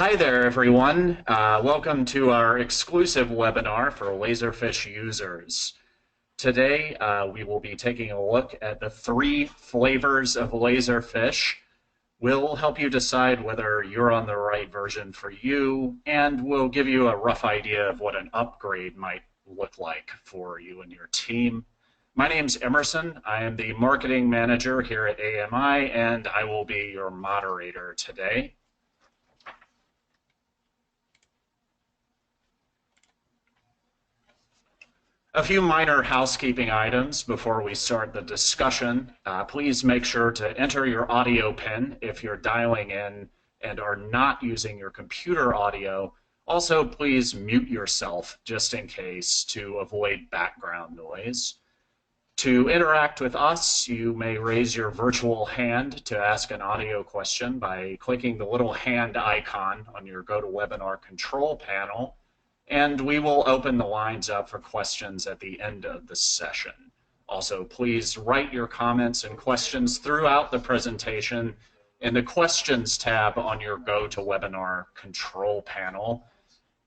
Hi there, everyone. Welcome to our exclusive webinar for Laserfiche users. Today, we will be taking a look at the 3 flavors of Laserfiche. We'll help you decide whether you're on the right version for you, and we'll give you a rough idea of what an upgrade might look like for you and your team. My name's Emerson. I am the marketing manager here at AMI, and I will be your moderator today. A few minor housekeeping items before we start the discussion. Please make sure to enter your audio PIN if you're dialing in and are not using your computer audio. Also, please mute yourself just in case to avoid background noise. To interact with us, you may raise your virtual hand to ask an audio question by clicking the little hand icon on your GoToWebinar control panel, and we will open the lines up for questions at the end of the session. Also, please write your comments and questions throughout the presentation in the Questions tab on your GoToWebinar control panel.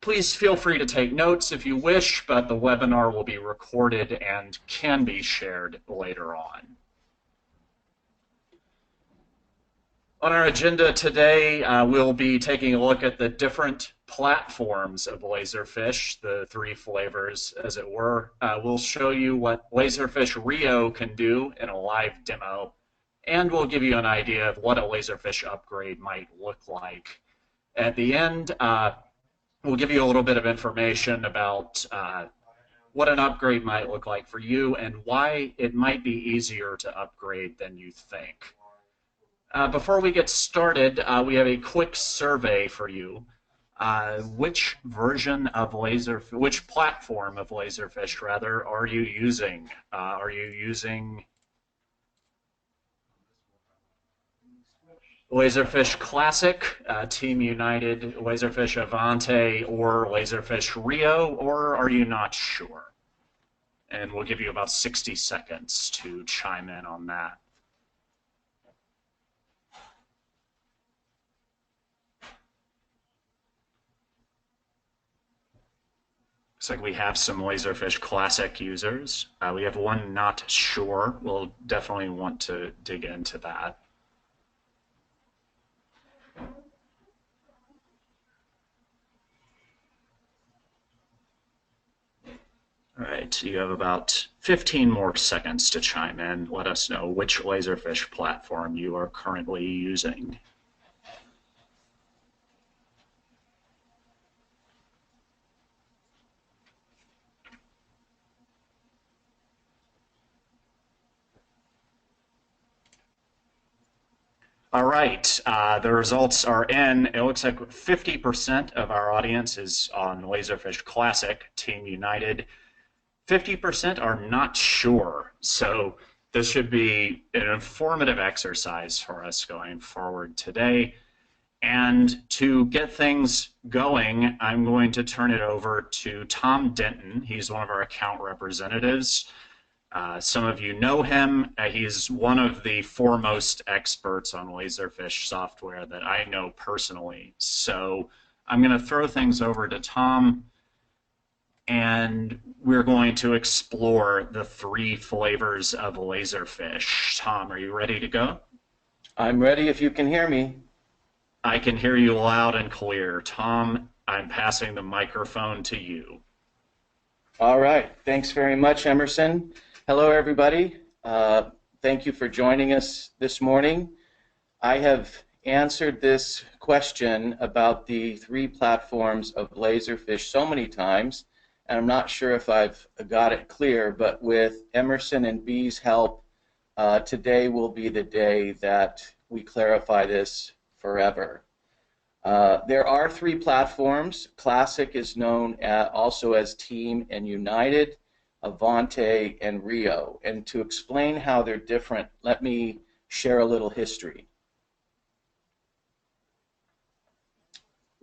Please feel free to take notes if you wish, but the webinar will be recorded and can be shared later on. On our agenda today, we'll be taking a look at the different platforms of Laserfiche, the 3 flavors as it were. We'll show you what Laserfiche Rio can do in a live demo, and we'll give you an idea of what a Laserfiche upgrade might look like. At the end, we'll give you a little bit of information about what an upgrade might look like for you and why it might be easier to upgrade than you think. Before we get started, we have a quick survey for you. Which version of which platform of Laserfiche, rather, are you using? Are you using Laserfiche Classic, Team United, Laserfiche Avante, or Laserfiche Rio, or are you not sure? And we'll give you about 60 seconds to chime in on that. Looks like we have some Laserfiche Classic users. We have one not sure. We'll definitely want to dig into that. All right, you have about 15 more seconds to chime in. Let us know which Laserfiche platform you are currently using. All right, the results are in. It looks like 50% of our audience is on Laserfiche Classic, Team United. 50% are not sure, so this should be an informative exercise for us going forward today. And to get things going, I'm going to turn it over to Tom Denton. He's one of our account representatives. Some of you know him. He's one of the foremost experts on Laserfiche software that I know personally. So I'm going to throw things over to Tom, and we're going to explore the 3 flavors of Laserfiche. Tom, are you ready to go? I'm ready if you can hear me. I can hear you loud and clear. Tom, I'm passing the microphone to you. All right. Thanks very much, Emerson. Hello, everybody. Thank you for joining us this morning. I have answered this question about the 3 platforms of Laserfiche so many times, and I'm not sure if I've got it clear, but with Emerson and B's help, today will be the day that we clarify this forever. There are 3 platforms. Classic is known also as Team and United, Avante, and Rio. And to explain how they're different, let me share a little history.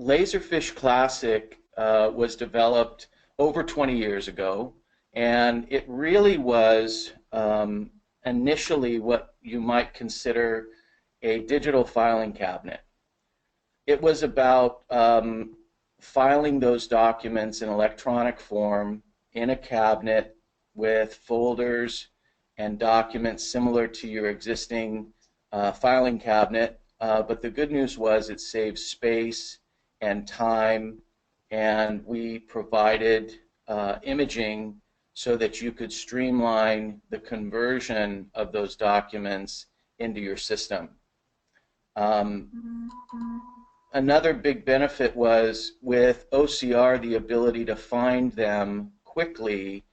Laserfiche Classic was developed over 20 years ago, and it really was initially what you might consider a digital filing cabinet. It was about filing those documents in electronic form in a cabinet with folders and documents similar to your existing filing cabinet. But the good news was it saved space and time, and we provided imaging so that you could streamline the conversion of those documents into your system. Another big benefit was with OCR, the ability to find them quickly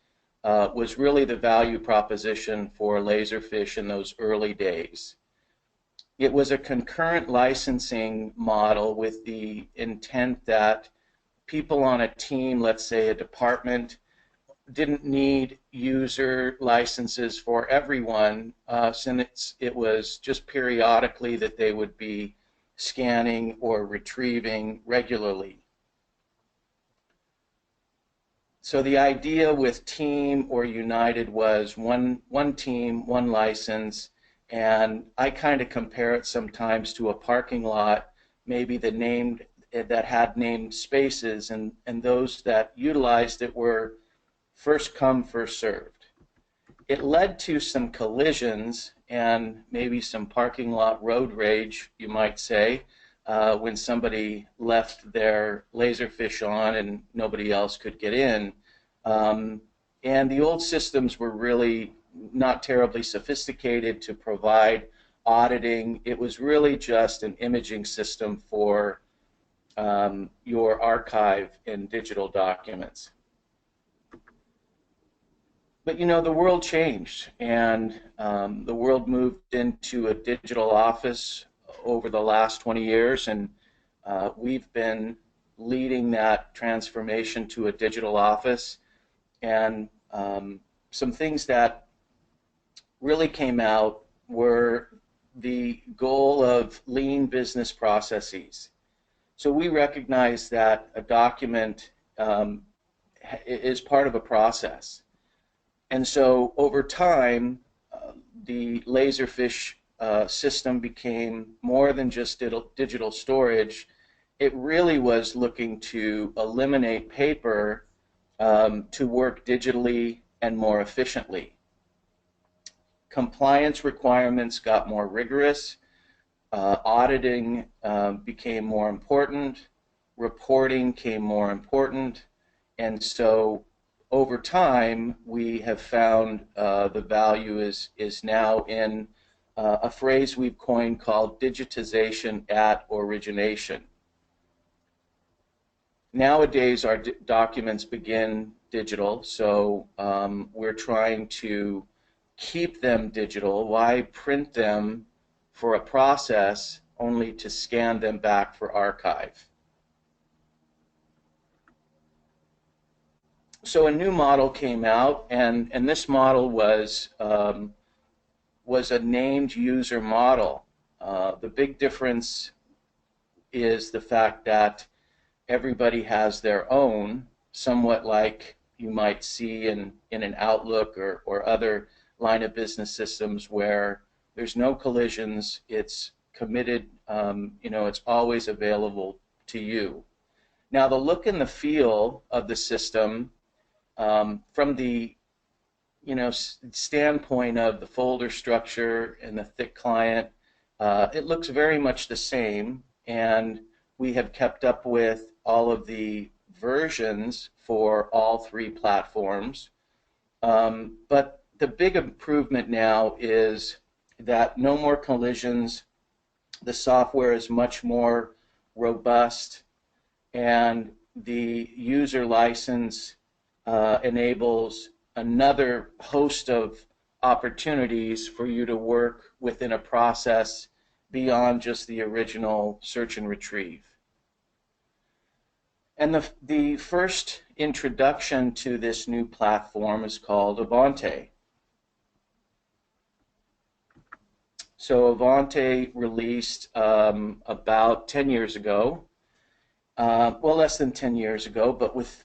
was really the value proposition for Laserfiche in those early days. It was a concurrent licensing model with the intent that people on a team, let's say a department, didn't need user licenses for everyone, since it was just periodically that they would be scanning or retrieving regularly. So the idea with Team or United was one team, one license, and I kind of compare it sometimes to a parking lot, maybe that had named spaces, and those that utilized it were first come, first served. It led to some collisions and maybe some parking lot road rage, you might say, when somebody left their Laserfiche on and nobody else could get in. And the old systems were really not terribly sophisticated to provide auditing. It was really just an imaging system for your archive in digital documents. But you know, the world changed, and the world moved into a digital office over the last 20 years, and we've been leading that transformation to a digital office. And some things that really came out were the goal of lean business processes. So we recognize that a document is part of a process. And so over time, the Laserfiche system became more than just digital storage. It really was looking to eliminate paper to work digitally and more efficiently. Compliance requirements got more rigorous. Auditing became more important. Reporting came more important. And so over time, we have found the value is now in a phrase we've coined called digitization at origination. Nowadays, our documents begin digital, so we're trying to keep them digital. Why print them for a process only to scan them back for archive? So a new model came out, and this model was a named user model. The big difference is the fact that everybody has their own, somewhat like you might see in an Outlook or other line of business systems where there's no collisions, it's committed, it's always available to you. Now the look and the feel of the system, from the standpoint of the folder structure and the thick client, it looks very much the same, and we have kept up with all of the versions for all three platforms. But the big improvement now is that no more collisions, the software is much more robust, and the user license enables another host of opportunities for you to work within a process beyond just the original search and retrieve. And the first introduction to this new platform is called Avante. So Avante released about 10 years ago, well, less than 10 years ago, but with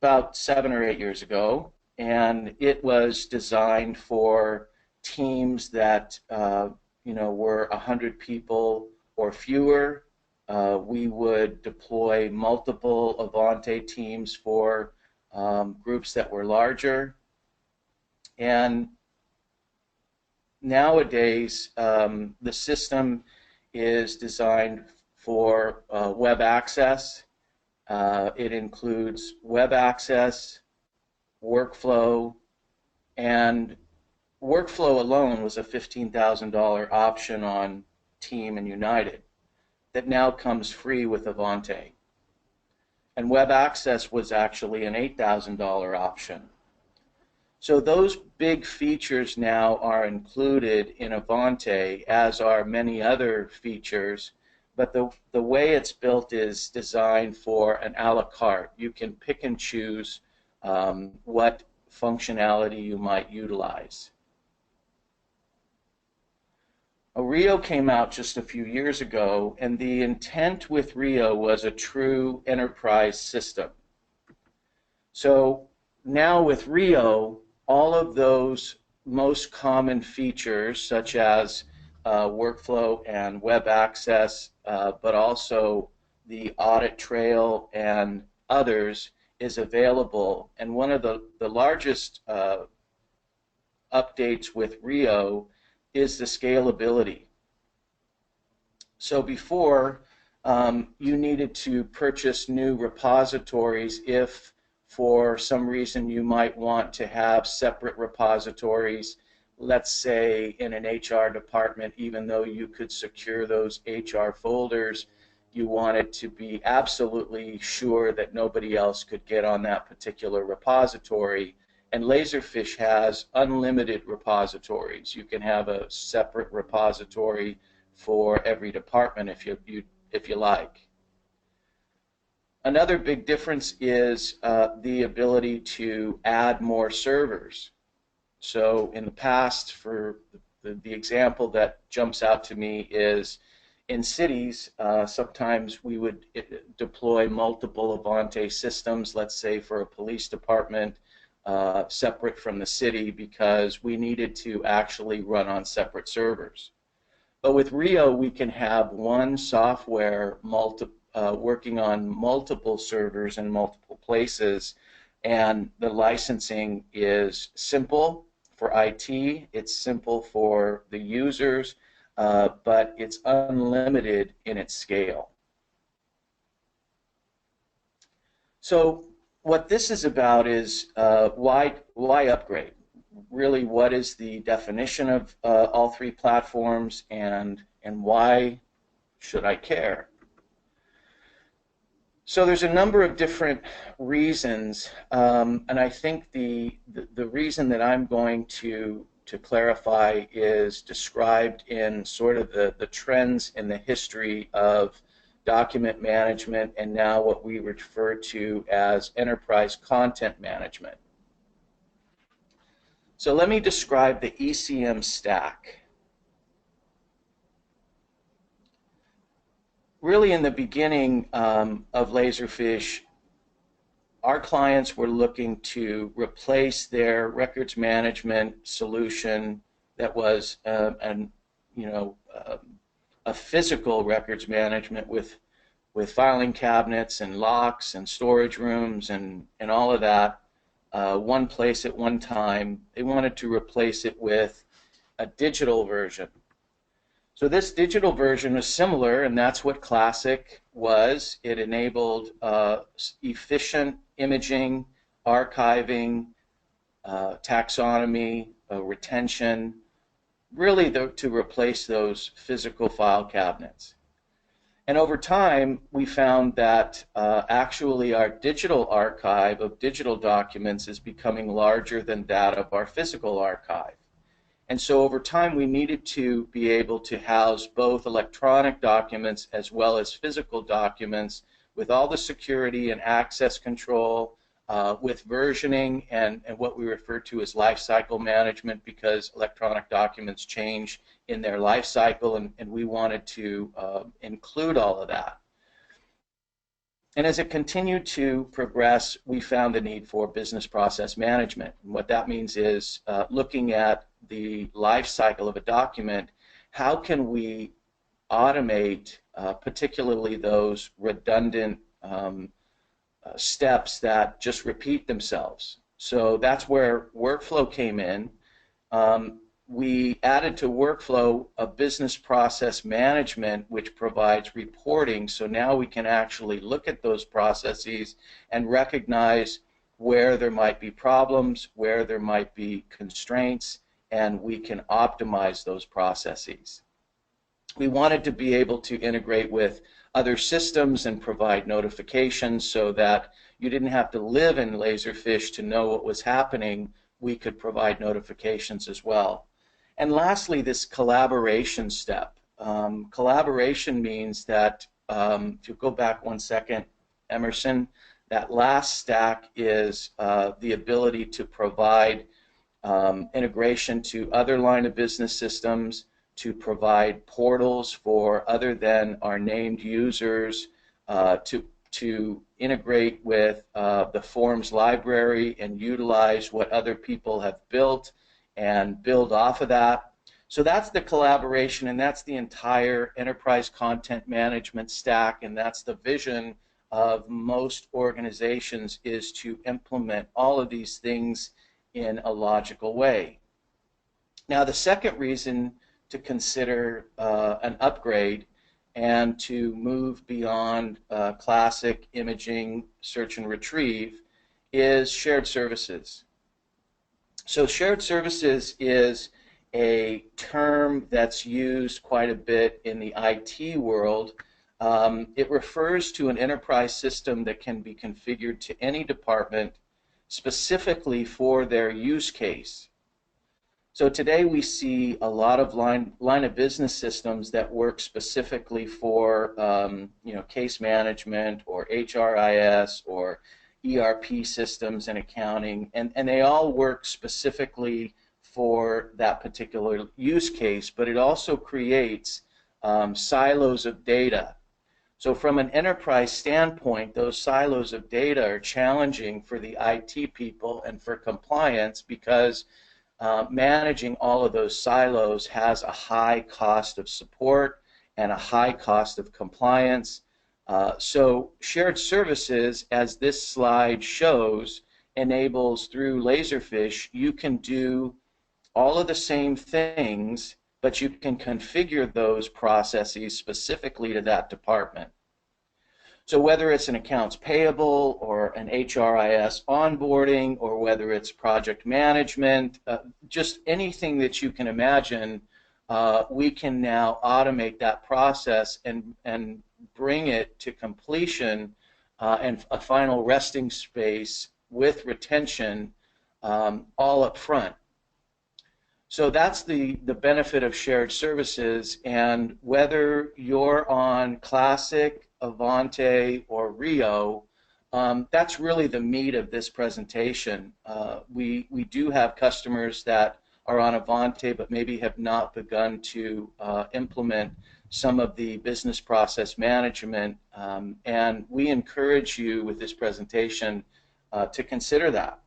about 7 or 8 years ago, and it was designed for teams that were 100 people or fewer, we would deploy multiple Avante teams for groups that were larger. And nowadays, the system is designed for web access. It includes web access, workflow, and workflow alone was a $15,000 option on Team and United that now comes free with Avante. And web access was actually an $8,000 option. So those big features now are included in Avante, as are many other features, but the way it's built is designed for an a la carte. You can pick and choose what functionality you might utilize. Rio came out just a few years ago, and the intent with Rio was a true enterprise system. So now with Rio, all of those most common features, such as workflow and web access, but also the audit trail and others, is available. And one of the largest updates with Rio is the scalability. So before, you needed to purchase new repositories if for some reason you might want to have separate repositories, let's say in an HR department. Even though you could secure those HR folders, you wanted to be absolutely sure that nobody else could get on that particular repository. And Laserfiche has unlimited repositories. You can have a separate repository for every department if you like. Another big difference is the ability to add more servers. So in the past, for the example that jumps out to me is in cities, sometimes we would deploy multiple Avante systems, let's say for a police department, separate from the city, because we needed to actually run on separate servers. But with Rio, we can have one software working on multiple servers in multiple places, and the licensing is simple for IT, it's simple for the users, but it's unlimited in its scale. So what this is about is why upgrade? Really, what is the definition of all three platforms, and why should I care? So there's a number of different reasons, and I think the reason that I'm going to clarify is described in sort of the trends in the history of document management, and now what we refer to as enterprise content management. So let me describe the ECM stack. Really, in the beginning of Laserfiche, our clients were looking to replace their records management solution that was a physical records management with filing cabinets and locks and storage rooms and all of that, one place at one time. They wanted to replace it with a digital version. So this digital version was similar, and that's what Classic was. It enabled efficient imaging, archiving, taxonomy, retention, really to replace those physical file cabinets. And over time, we found that actually our digital archive of digital documents is becoming larger than that of our physical archive. And so over time, we needed to be able to house both electronic documents as well as physical documents with all the security and access control, with versioning and what we refer to as life cycle management, because electronic documents change in their life cycle, and we wanted to include all of that. And as it continued to progress, we found the need for business process management. And what that means is looking at the life cycle of a document, how can we automate particularly those redundant steps that just repeat themselves. So that's where workflow came in. We added to workflow a business process management, which provides reporting. So now we can actually look at those processes and recognize where there might be problems, where there might be constraints, and we can optimize those processes. We wanted to be able to integrate with other systems and provide notifications so that you didn't have to live in Laserfiche to know what was happening. We could provide notifications as well. And lastly, this collaboration step. Collaboration means that, if you go back one second, Emerson, that last stack is the ability to provide integration to other line of business systems, to provide portals for other than our named users, to integrate with the Forms library and utilize what other people have built and build off of that. So that's the collaboration, and that's the entire enterprise content management stack, and that's the vision of most organizations, is to implement all of these things in a logical way. Now, the second reason to consider an upgrade and to move beyond classic imaging, search and retrieve is shared services. So shared services is a term that's used quite a bit in the IT world. It refers to an enterprise system that can be configured to any department specifically for their use case. So today we see a lot of line of business systems that work specifically for case management or HRIS or ERP systems and accounting, and they all work specifically for that particular use case, but it also creates silos of data. So from an enterprise standpoint, those silos of data are challenging for the IT people and for compliance, because managing all of those silos has a high cost of support and a high cost of compliance. So shared services, as this slide shows, enables through Laserfiche, you can do all of the same things, but you can configure those processes specifically to that department. So whether it's an accounts payable or an HRIS onboarding, or whether it's project management, just anything that you can imagine, we can now automate that process and bring it to completion and a final resting space with retention all up front. So that's the benefit of shared services, and whether you're on Classic, Avante, or Rio, that's really the meat of this presentation. We do have customers that are on Avante but maybe have not begun to implement some of the business process management, and we encourage you with this presentation to consider that.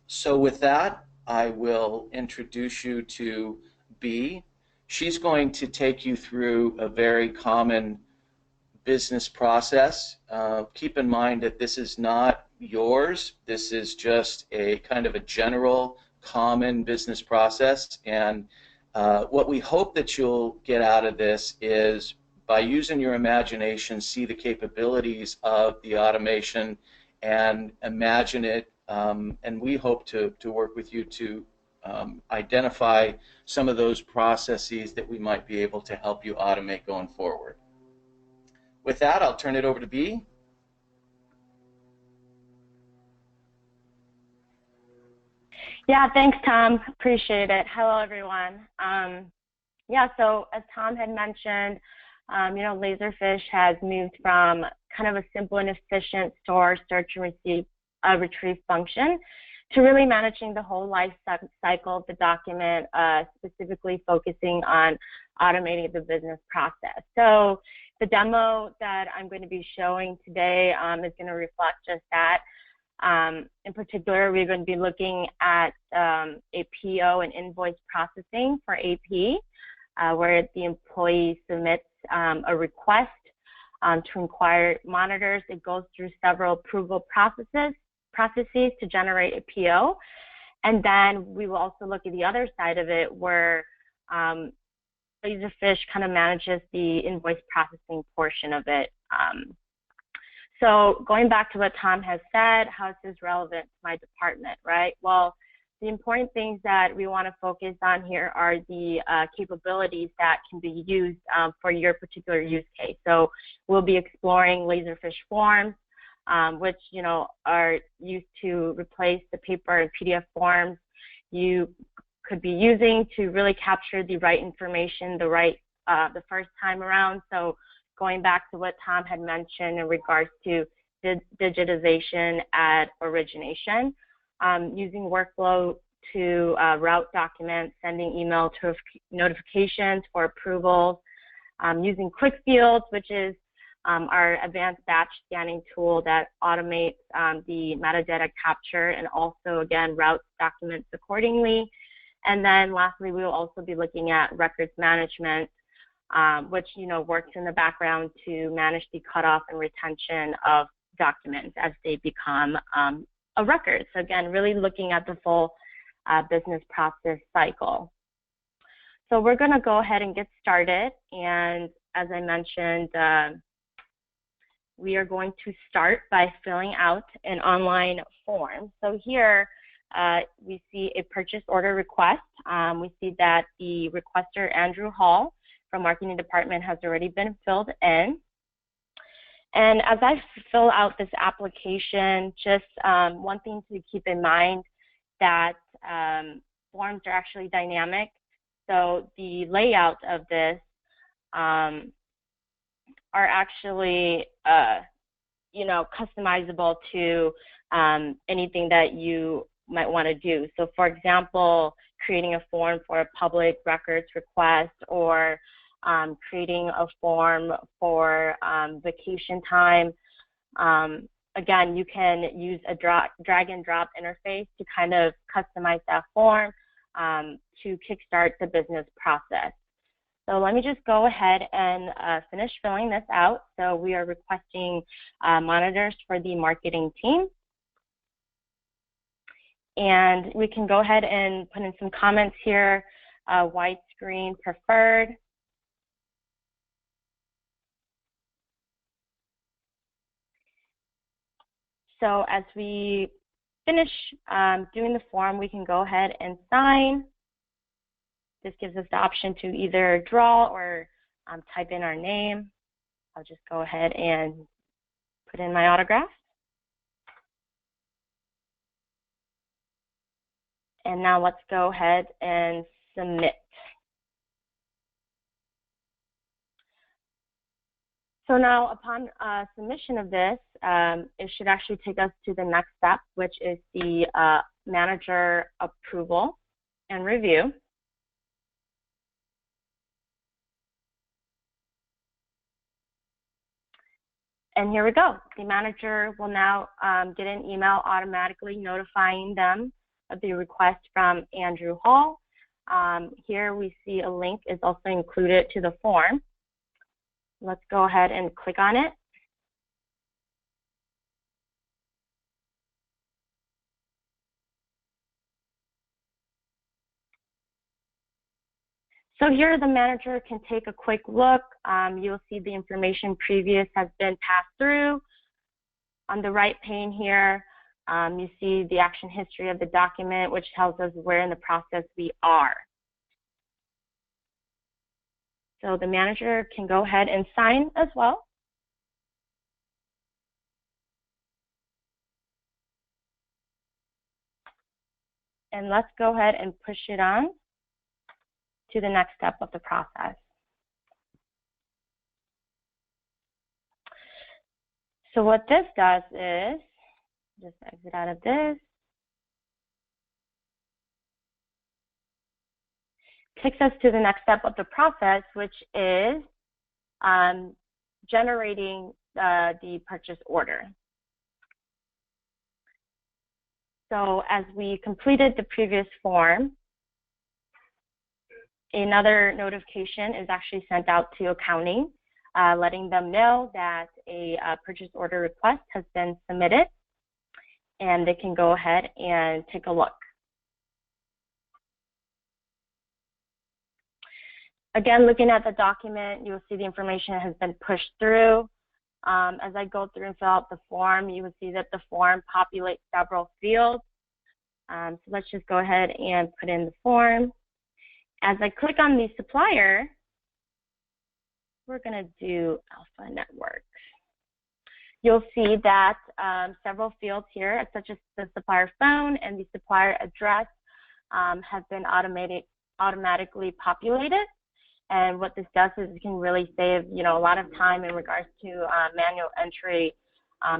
So with that, I will introduce you to B. She's going to take you through a very common business process. Keep in mind that this is not yours. This is just a kind of a general common business process, and what we hope that you'll get out of this is, by using your imagination, see the capabilities of the automation and imagine it, and we hope to work with you to identify some of those processes that we might be able to help you automate going forward. With that, I'll turn it over to B. Yeah, thanks, Tom. Appreciate it. Hello, everyone. Yeah, so as Tom had mentioned, Laserfiche has moved from kind of a simple and efficient store search and retrieve function to really managing the whole life cycle of the document, specifically focusing on automating the business process. So the demo that I'm going to be showing today is going to reflect just that. In particular, we're going to be looking at a PO and invoice processing for AP. where the employee submits a request to inquire monitors. It goes through several approval processes to generate a PO. And then we will also look at the other side of it where Laserfiche kind of manages the invoice processing portion of it. So going back to what Tom has said, how is this relevant to my department, right? Well, the important things that we want to focus on here are the capabilities that can be used for your particular use case. So we'll be exploring Laserfiche forms, which are used to replace the paper and PDF forms you could be using to really capture the right information the first time around. So going back to what Tom had mentioned in regards to digitization at origination, using workflow to route documents, sending email to notifications for approvals, using quick fields, which is our advanced batch scanning tool that automates the metadata capture and also, again, routes documents accordingly. And then lastly, we will also be looking at records management, which works in the background to manage the cutoff and retention of documents as they become a record. So again, really looking at the full business process cycle. So we're going to go ahead and get started. And as I mentioned, we are going to start by filling out an online form. So here we see a purchase order request. We see that the requester, Andrew Hall, from marketing department, has already been filled in. And as I fill out this application, just one thing to keep in mind that forms are actually dynamic. So the layout of this are actually customizable to anything that you might want to do. So for example, creating a form for a public records request, or creating a form for vacation time. Again, you can use a drag and drop interface to kind of customize that form to kickstart the business process. So let me just go ahead and finish filling this out. So we are requesting monitors for the marketing team. And we can go ahead and put in some comments here, widescreen preferred. So as we finish doing the form, we can go ahead and sign. This gives us the option to either draw or type in our name. I'll just go ahead and put in my autograph. And now let's go ahead and submit. So now upon submission of this, it should actually take us to the next step, which is the manager approval and review. And here we go. The manager will now get an email automatically notifying them of the request from Andrew Hall. Here we see a link is also included to the form. Let's go ahead and click on it. So here the manager can take a quick look. You'll see the information previous has been passed through. On the right pane here, you see the action history of the document, which tells us where in the process we are. So the manager can go ahead and sign as well. And let's go ahead and push it on to the next step of the process. So what this does is, just exit out of this, takes us to the next step of the process, which is generating the purchase order. So as we completed the previous form, Another notification is actually sent out to accounting, letting them know that a purchase order request has been submitted, and they can go ahead and take a look. Again, looking at the document, you'll see the information has been pushed through. As I go through and fill out the form, you will see that the form populates several fields. So let's just go ahead and put in the form. As I click on the supplier, we're going to do Alpha Networks. You'll see that several fields here, such as the supplier phone and the supplier address, have been automatically populated. And what this does is it can really save, a lot of time in regards to manual entry,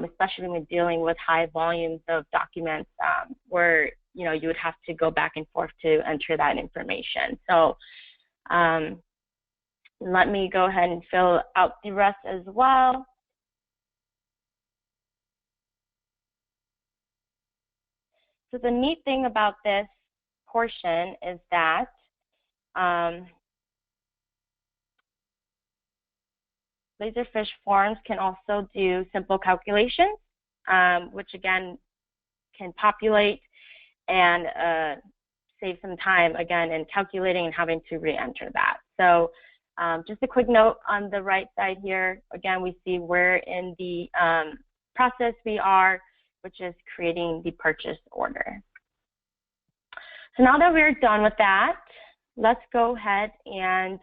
especially when dealing with high volumes of documents where, you would have to go back and forth to enter that information. So let me go ahead and fill out the rest as well. So the neat thing about this portion is that Laserfiche forms can also do simple calculations, which again can populate and save some time again in calculating and having to re-enter that. So just a quick note on the right side here, again we see where in the process we are, which is creating the purchase order. So now that we're done with that, let's go ahead and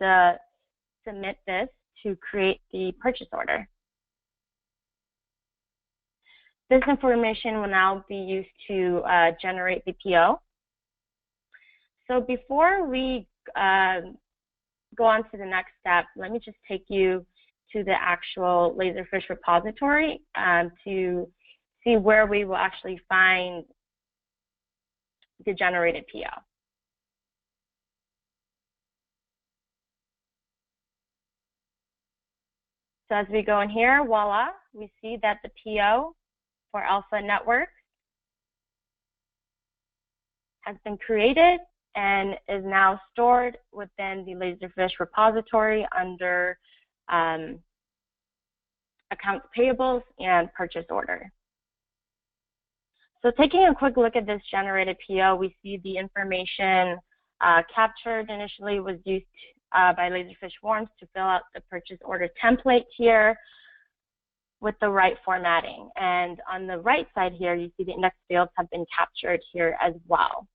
submit this to create the purchase order. This information will now be used to generate the PO. So before we go on to the next step, let me just take you to the actual Laserfiche repository to see where we will actually find the generated PO. So as we go in here, voila, we see that the PO for Alpha Networks has been created and is now stored within the Laserfiche repository under accounts payables and purchase order. So taking a quick look at this generated PO, we see the information captured initially was used by Laserfiche Forms to fill out the purchase order template here with the right formatting. And on the right side here, you see the index fields have been captured here as well.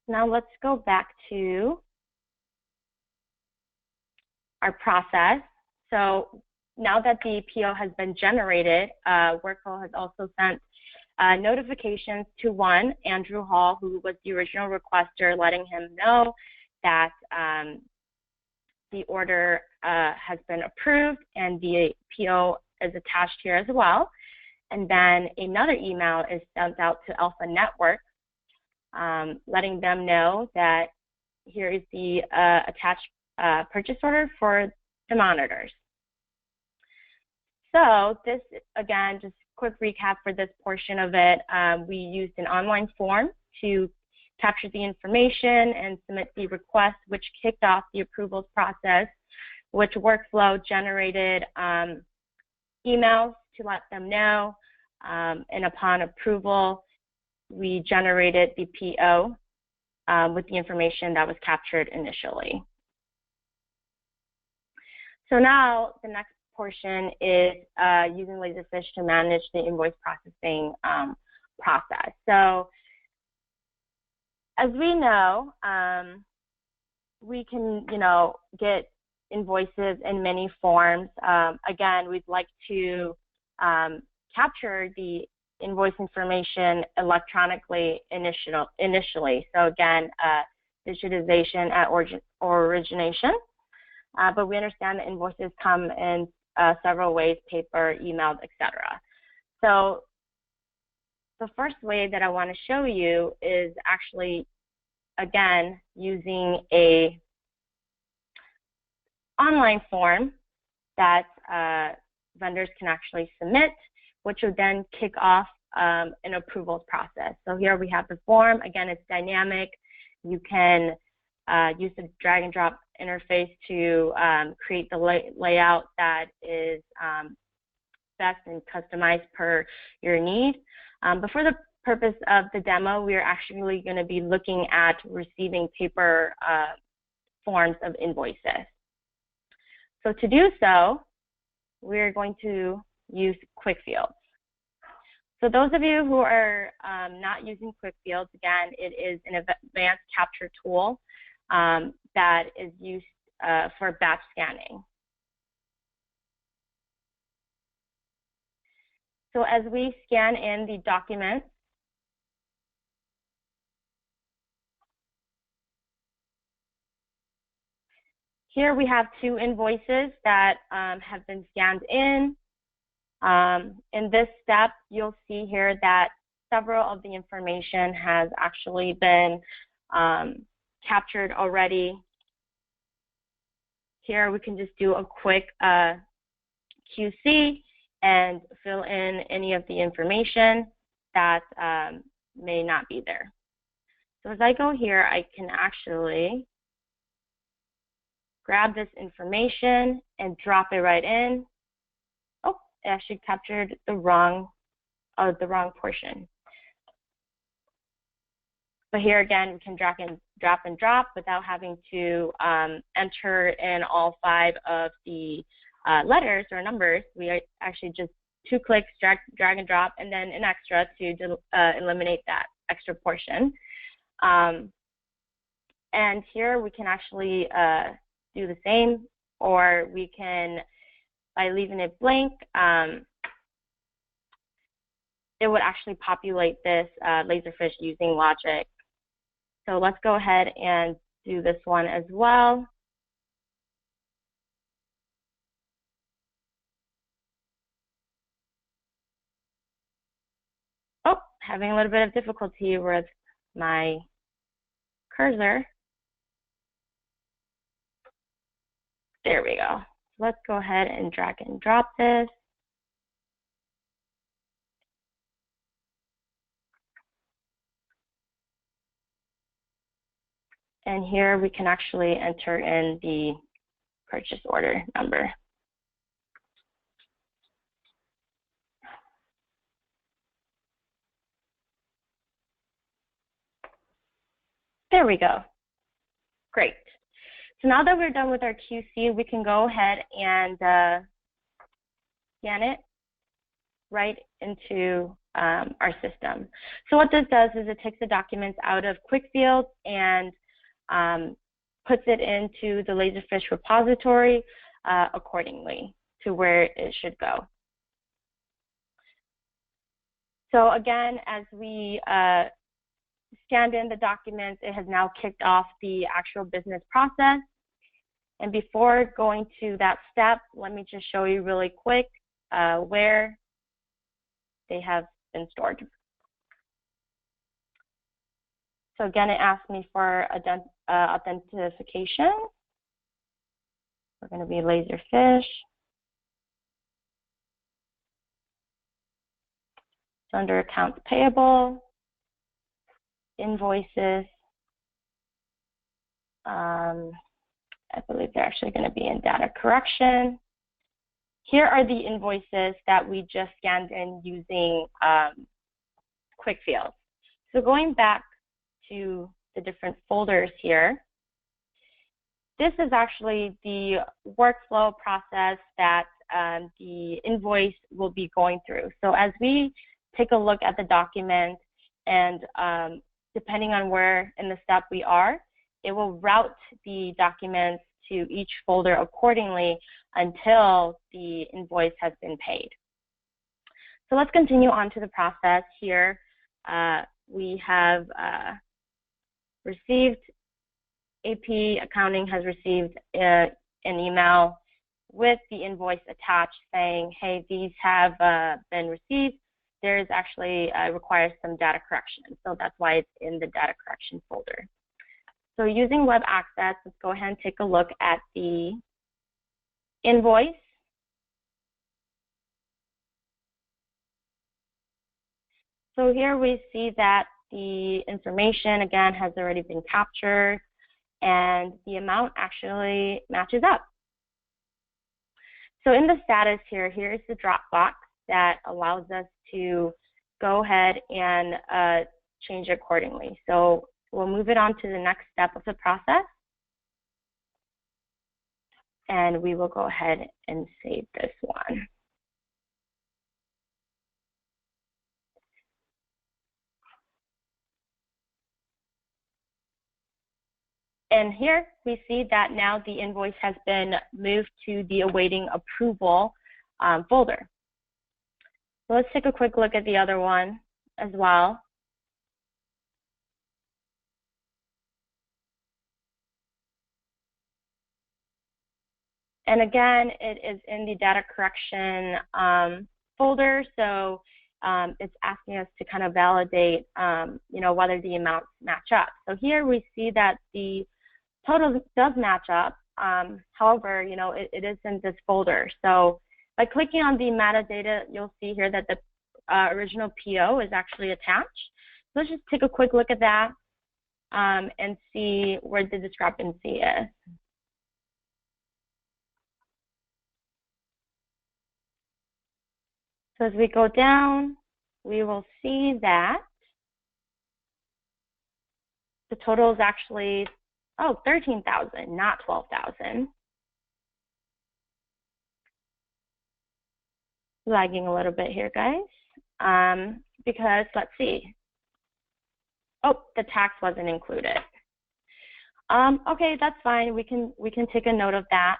Now let's go back to our process. So now that the PO has been generated, Workflow has also sent notifications to Andrew Hall, who was the original requester, letting him know that the order has been approved and the PO is attached here as well. And then another email is sent out to Alpha Network, letting them know that here is the attached purchase order for the monitors. So this, again, just quick recap for this portion of it. We used an online form to capture the information and submit the request, which kicked off the approvals process, which Workflow generated emails to let them know. And upon approval, we generated the PO with the information that was captured initially. So now the next portion is using Laserfiche to manage the invoice processing process. So as we know, we can, get invoices in many forms. Again, we'd like to capture the invoice information electronically initially. So again, digitization at origination. But we understand that invoices come in several ways: paper, emailed, etc. So the first way that I want to show you is actually, again, using a online form that vendors can actually submit, which would then kick off an approvals process. So here we have the form. Again, it's dynamic. You can use the drag and drop interface to create the layout that is best and customized per your need. But for the purpose of the demo, we are actually going to be looking at receiving paper forms of invoices. So to do so, we're going to use Quick Fields. So those of you who are not using Quick Fields, again, it is an advanced capture tool that is used for batch scanning. So as we scan in the documents, here we have 2 invoices that have been scanned in. In this step, you'll see here that several of the information has actually been captured already. Here we can just do a quick QC and fill in any of the information that may not be there. So as I go here, I can actually grab this information and drop it right in. Oh, it actually captured the wrong portion. But here again, we can drag and drop without having to enter in all 5 of the letters or numbers. We actually just 2 clicks, drag and drop, and then an extra to eliminate that extra portion. And here we can actually do the same, or we can, by leaving it blank, it would actually populate this Laserfiche using logic. So let's go ahead and do this one as well. Oh, having a little bit of difficulty with my cursor. There we go. Let's go ahead and drag and drop this. And here we can actually enter in the purchase order number. There we go. Great. So now that we're done with our QC, we can go ahead and scan it right into our system. So what this does is it takes the documents out of Quick Fields and puts it into the Laserfiche repository accordingly to where it should go. So again, as we scanned in the documents, it has now kicked off the actual business process. And before going to that step, let me just show you really quick where they have been stored. So again, it asked me for authentication. We're going to be Laserfiche. So under accounts payable, invoices, I believe they're actually going to be in data correction. Here are the invoices that we just scanned in using Quick Fields. So going back to the different folders here, this is actually the workflow process that the invoice will be going through. So as we take a look at the document and depending on where in the step we are, it will route the documents to each folder accordingly until the invoice has been paid. So let's continue on to the process here. We have received, AP Accounting has received an email with the invoice attached saying, hey, these have been received. There is actually requires some data correction. So that's why it's in the data correction folder. So using web access, let's go ahead and take a look at the invoice. So here we see that the information, again, has already been captured, and the amount actually matches up. So in the status here, here's the drop box that allows us to go ahead and change accordingly. So we'll move it on to the next step of the process, and we will go ahead and save this one. And here we see that now the invoice has been moved to the awaiting approval folder. So let's take a quick look at the other one as well. And again, it is in the data correction folder, so it's asking us to kind of validate, whether the amounts match up. So here we see that the total does match up. However, it is in this folder. So by clicking on the metadata, you'll see here that the original PO is actually attached. So let's just take a quick look at that and see where the discrepancy is. So as we go down, we will see that the total is actually, 13,000, not 12,000. Lagging a little bit here, guys, because let's see. The tax wasn't included. Okay, that's fine. We can take a note of that,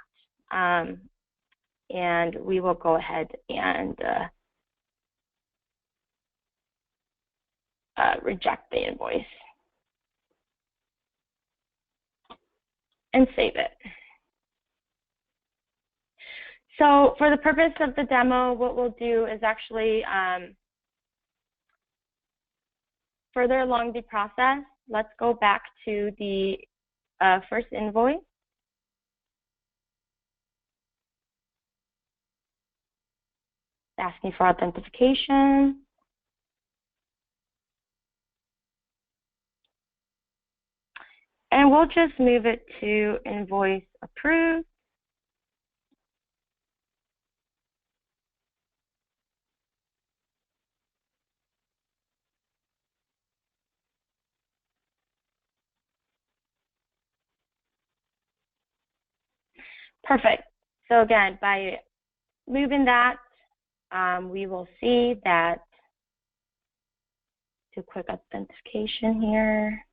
and we will go ahead and reject the invoice and save it. So for the purpose of the demo, what we'll do is actually further along the process, let's go back to the first invoice. Asking for authentication. And we'll just move it to invoice approved. Perfect. So again, by moving that, we will see that, do quick authentication here.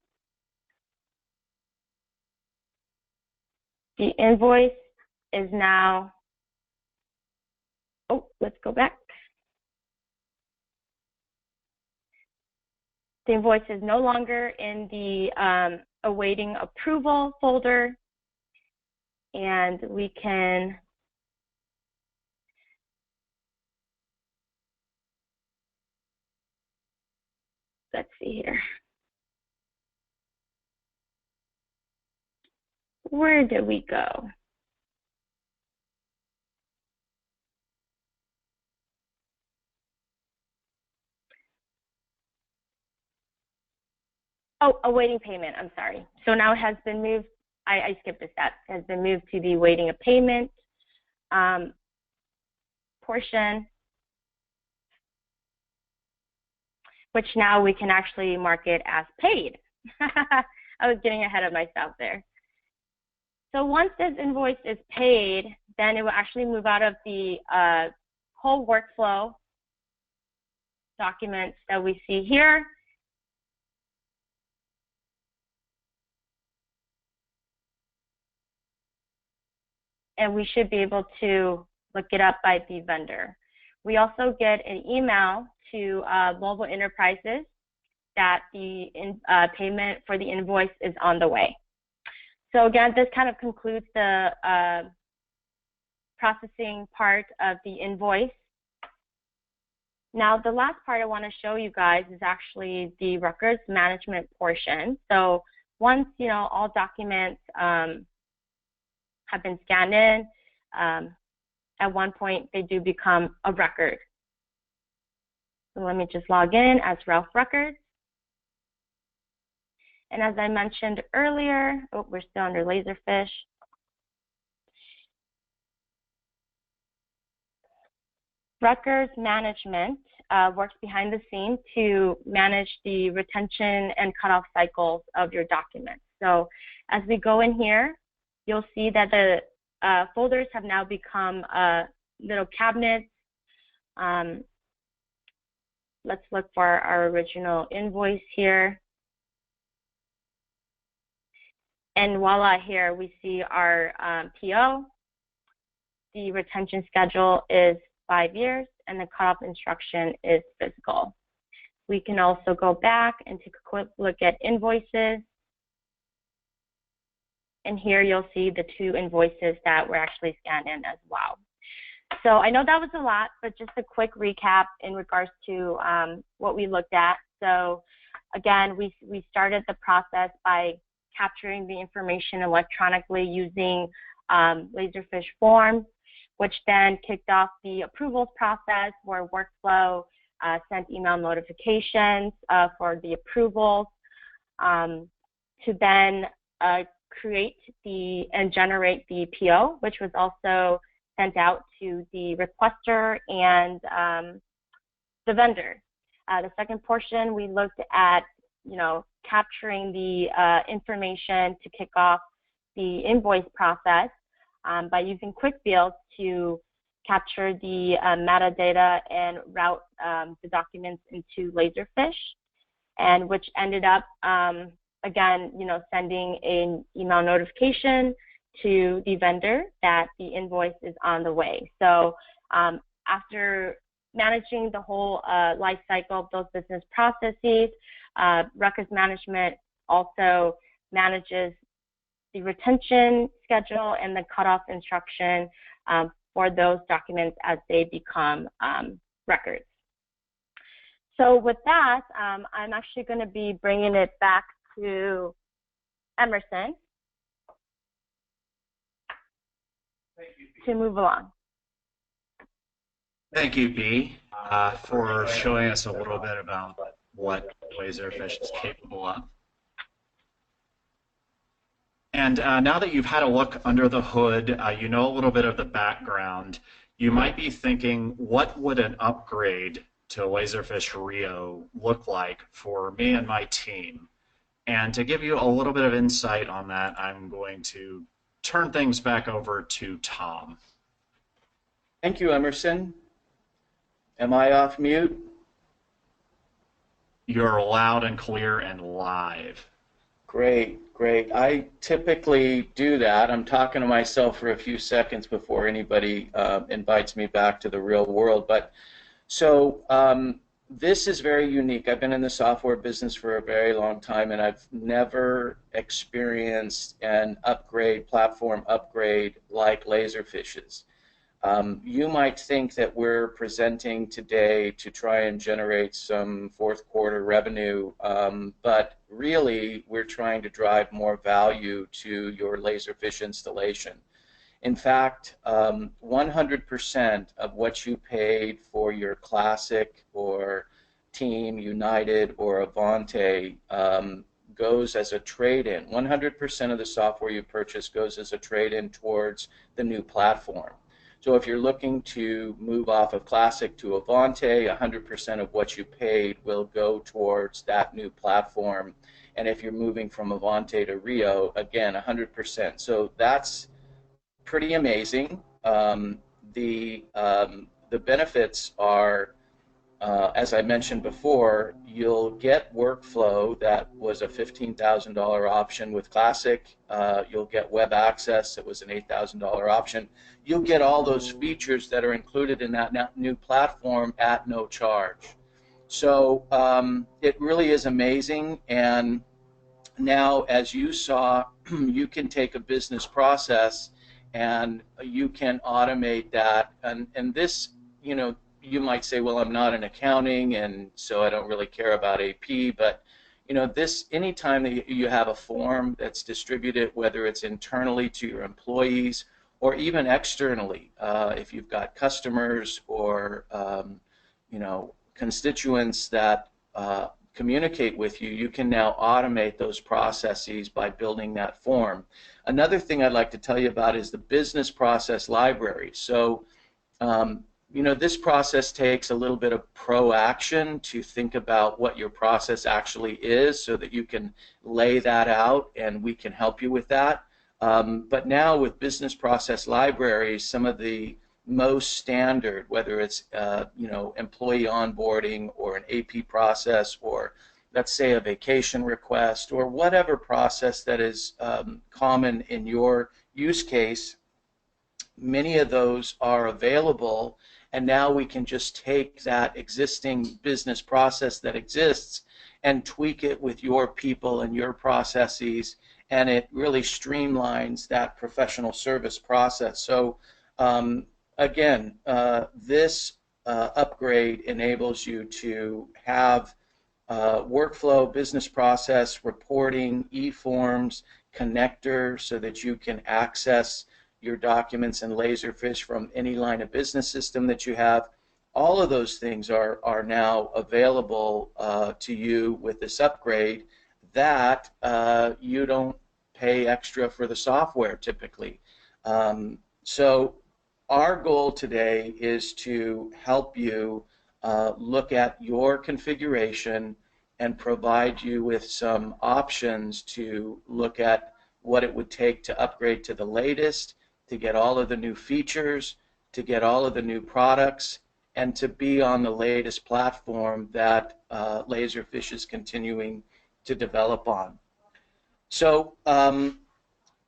The invoice is now, let's go back. The invoice is no longer in the awaiting approval folder, and we can let's see here. Where did we go? Awaiting payment, I'm sorry. So now it has been moved, I skipped a step, it has been moved to the awaiting a payment portion, which now we can actually mark it as paid. I was getting ahead of myself there. So once this invoice is paid, then it will actually move out of the whole workflow documents that we see here. And we should be able to look it up by the vendor. We also get an email to Mobile Enterprises that the payment for the invoice is on the way. So again, this kind of concludes the processing part of the invoice. Now, the last part I want to show you guys is actually the records management portion. So once all documents have been scanned in, at one point they do become a record. So let me just log in as Ralph Records. And as I mentioned earlier, oh, we're still under Laserfiche. Records management works behind the scenes to manage the retention and cutoff cycles of your documents. So as we go in here, you'll see that the folders have now become little cabinets. Let's look for our original invoice here. And voila, here we see our PO. The retention schedule is 5 years, and the cutoff instruction is physical. We can also go back and take a quick look at invoices. And here you'll see the 2 invoices that were actually scanned in as well. So I know that was a lot, but just a quick recap in regards to what we looked at. So again, we started the process by capturing the information electronically using Laserfiche forms, which then kicked off the approvals process where workflow sent email notifications for the approvals to then create and generate the PO, which was also sent out to the requester and the vendor. The second portion, we looked at, capturing the information to kick off the invoice process by using quick fields to capture the metadata and route the documents into Laserfiche, and which ended up, again, sending an email notification to the vendor that the invoice is on the way. So after managing the whole life cycle of those business processes, records management also manages the retention schedule and the cutoff instruction for those documents as they become records. So with that, I'm actually going to be bringing it back to Emerson to move along. Thank you, Bea, for showing us a little bit about what Laserfiche is capable of. And now that you've had a look under the hood, you know a little bit of the background, you might be thinking, what would an upgrade to Laserfiche Rio look like for me and my team? And to give you a little bit of insight on that, I'm going to turn things back over to Tom. Thank you, Emerson. Am I off mute? You're loud and clear and live. Great, great. I typically do that. I'm talking to myself for a few seconds before anybody invites me back to the real world. But so this is very unique. I've been in the software business for a very long time, and I've never experienced an platform upgrade like Laserfiche's. You might think that we're presenting today to try and generate some fourth quarter revenue, but really we're trying to drive more value to your Laserfiche installation. In fact, 100% of what you paid for your Classic or Team, United, or Avante goes as a trade-in. 100% of the software you purchase goes as a trade-in towards the new platform. So if you're looking to move off of Classic to Avante, 100% of what you paid will go towards that new platform. And if you're moving from Avante to Rio, again, 100%. So that's pretty amazing. The benefits are, as I mentioned before, you'll get workflow that was a $15,000 option with Classic. You'll get web access that was an $8,000 option. You'll get all those features that are included in that new platform at no charge. So it really is amazing. And now, as you saw, you can take a business process and you can automate that. And this, you might say, well, I'm not in accounting, and so I don't really care about AP, but this, anytime that you have a form that's distributed, whether it's internally to your employees or even externally, if you've got customers or constituents that communicate with you, you can now automate those processes by building that form. Another thing I'd like to tell you about is the business process library. So, you know, this process takes a little bit of proaction to think about what your process actually is so that you can lay that out, and we can help you with that. But now with business process libraries, some of the most standard, whether it's you know, employee onboarding or an AP process, or let's say a vacation request, or whatever process that is common in your use case, many of those are available, and now we can just take that existing business process that exists and tweak it with your people and your processes, and it really streamlines that professional service process. So again, this upgrade enables you to have workflow, business process, reporting, e-forms, connector, so that you can access your documents in Laserfiche from any line of business system that you have. All of those things are now available to you with this upgrade, that you don't pay extra for the software typically. So our goal today is to help you look at your configuration and provide you with some options to look at what it would take to upgrade to the latest, to get all of the new features, to get all of the new products, and to be on the latest platform that Laserfiche is continuing to develop on. So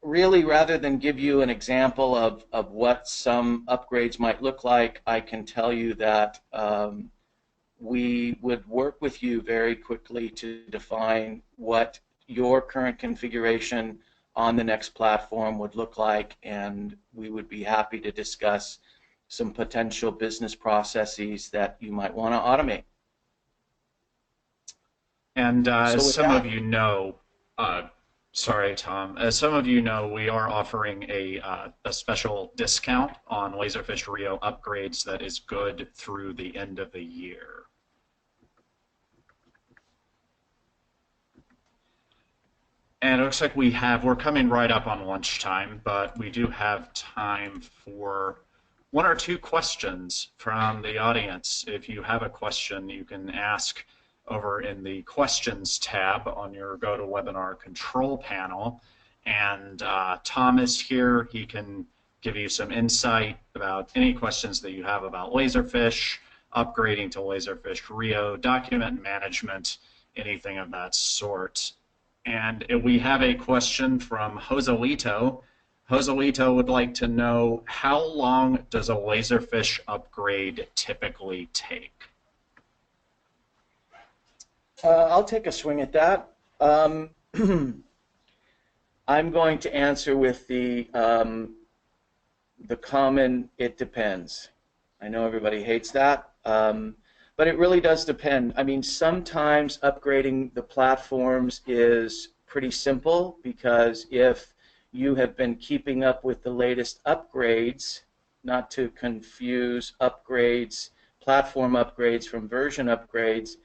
really, rather than give you an example of what some upgrades might look like, I can tell you that we would work with you very quickly to define what your current configuration on the next platform would look like, and we would be happy to discuss some potential business processes that you might want to automate. And So as with some that, of you know, sorry, Tom, as some of you know, we are offering a special discount on Laserfiche Rio upgrades that is good through the end of the year. And it looks like we're coming right up on lunchtime, but we do have time for one or two questions from the audience. If you have a question, you can ask over in the questions tab on your GoToWebinar control panel. And Tom is here. He can give you some insight about any questions that you have about Laserfiche, upgrading to Laserfiche Rio, document management, anything of that sort. And we have a question from Joselito. Joselito would like to know, how long does a Laserfiche upgrade typically take? I'll take a swing at that. I'm going to answer with the common, it depends. I know everybody hates that, but it really does depend. I mean, sometimes upgrading the platforms is pretty simple, because if you have been keeping up with the latest upgrades, not to confuse upgrades, platform upgrades from version upgrades,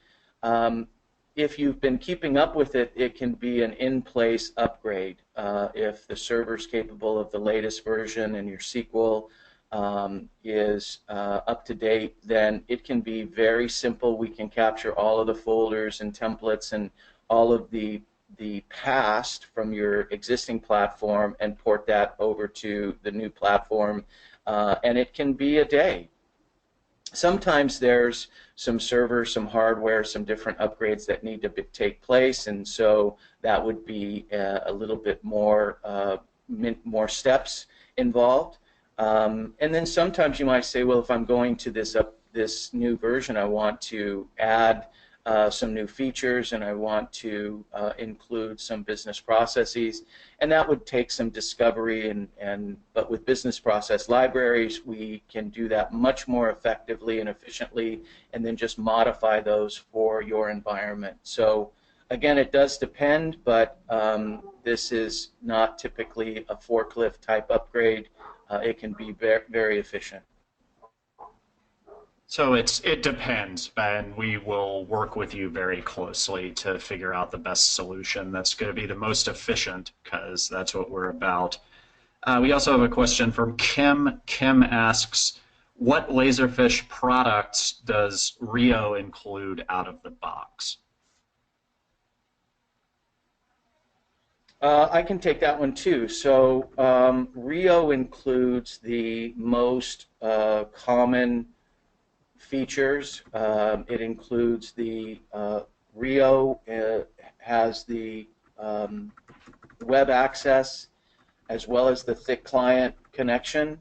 if you've been keeping up with it, it can be an in-place upgrade. If the server's capable of the latest version and your SQL is up to date, then it can be very simple. We can capture all of the folders and templates and all of the past from your existing platform and port that over to the new platform, and it can be a day. Sometimes there's some server, some hardware, some different upgrades that need to take place, and so that would be a little bit more steps involved. And then sometimes you might say, well, if I'm going to this new version, I want to add some new features, and I want to include some business processes, and that would take some discovery, but with business process libraries, we can do that much more effectively and efficiently, and then just modify those for your environment. So again, it does depend, but this is not typically a forklift type upgrade. It can be very, very efficient. So it depends, and we will work with you very closely to figure out the best solution that's going to be the most efficient, because that's what we're about. We also have a question from Kim. Kim asks, what Laserfiche products does Rio include out of the box? I can take that one too. So Rio includes the most common features. It includes the Rio has the web access as well as the thick client connection.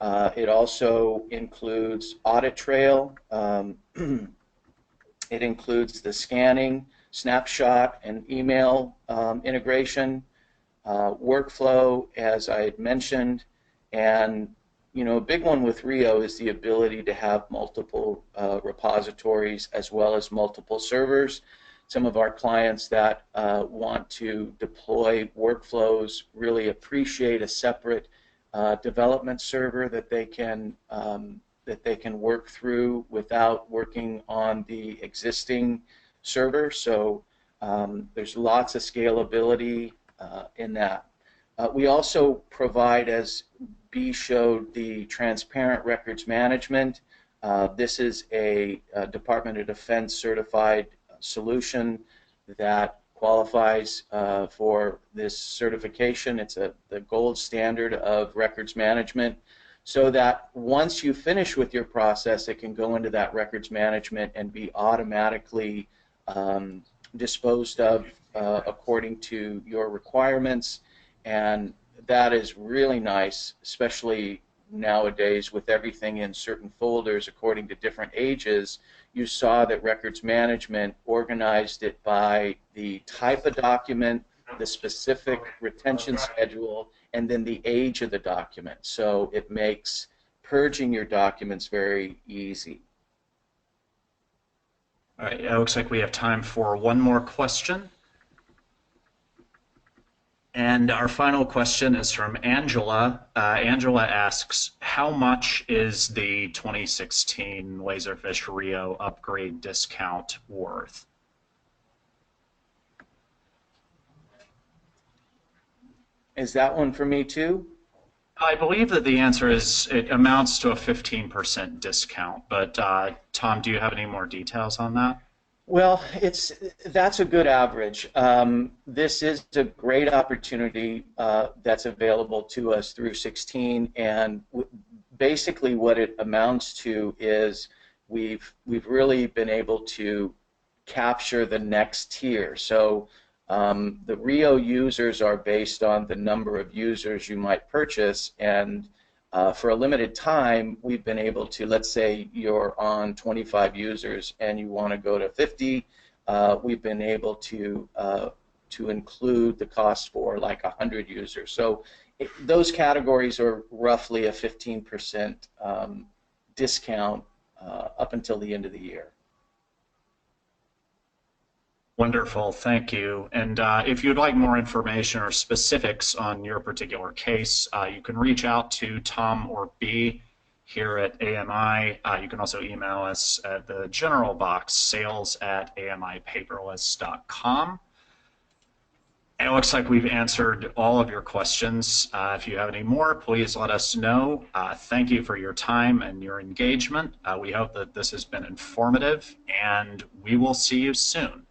It also includes audit trail. It includes the scanning, snapshot, and email integration, workflow, as I had mentioned, and a big one with Rio is the ability to have multiple repositories as well as multiple servers. Some of our clients that want to deploy workflows really appreciate a separate development server that they can work through without working on the existing server. So there's lots of scalability in that. We also provide, as B showed, the transparent records management. This is a Department of Defense certified solution that qualifies for this certification. It's the gold standard of records management, so that once you finish with your process, it can go into that records management and be automatically disposed of according to your requirements. And that is really nice, especially nowadays with everything in certain folders according to different ages. You saw that records management organized it by the type of document, the specific retention schedule, and then the age of the document. So it makes purging your documents very easy. All right, it looks like we have time for one more question. And our final question is from Angela. Angela asks, how much is the 2016 Laserfiche Rio upgrade discount worth? Is that one for me too? I believe that the answer is it amounts to a 15% discount, but Tom, do you have any more details on that? Well, that's a good average. This is a great opportunity that's available to us through 16, and basically what it amounts to is we've really been able to capture the next tier. So the Rio users are based on the number of users you might purchase, and for a limited time, we've been able to, let's say you're on 25 users and you want to go to 50, we've been able to include the cost for like 100 users. So those categories are roughly a 15% discount up until the end of the year. Wonderful, thank you. And if you'd like more information or specifics on your particular case, you can reach out to Tom or B here at AMI. You can also email us at the general box, sales@amipaperless.com. And it looks like we've answered all of your questions. If you have any more, please let us know. Thank you for your time and your engagement. We hope that this has been informative, and we will see you soon.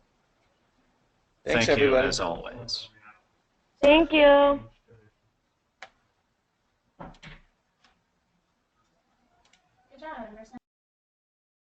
Thanks, Thank you, everybody. as always. Thank you. Good job, Emerson.